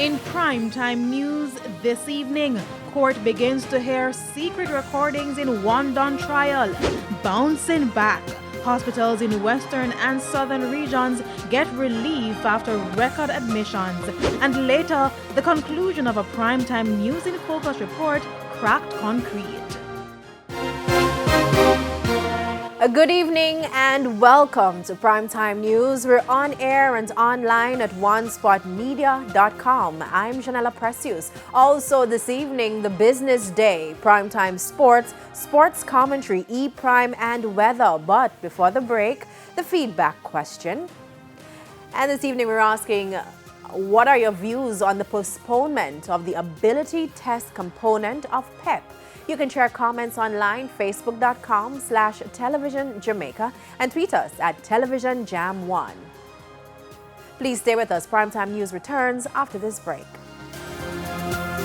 In primetime news this evening, court begins to hear secret recordings in Wandon trial. Bouncing back, hospitals in western and southern regions get relief after record admissions. And later, the conclusion of a primetime news in focus report cracked concrete. A good evening and welcome to Primetime News. We're on air and online at onespotmedia.com. I'm Janella Precious. Also this evening, the business day, Primetime Sports, sports commentary, E-Prime and weather. But before the break, the feedback question. And this evening we're asking, what are your views on the postponement of the ability test component of PEP? You can share comments online, facebook.com/television Jamaica, and tweet us at televisionjam1. Please stay with us. Primetime News returns after this break.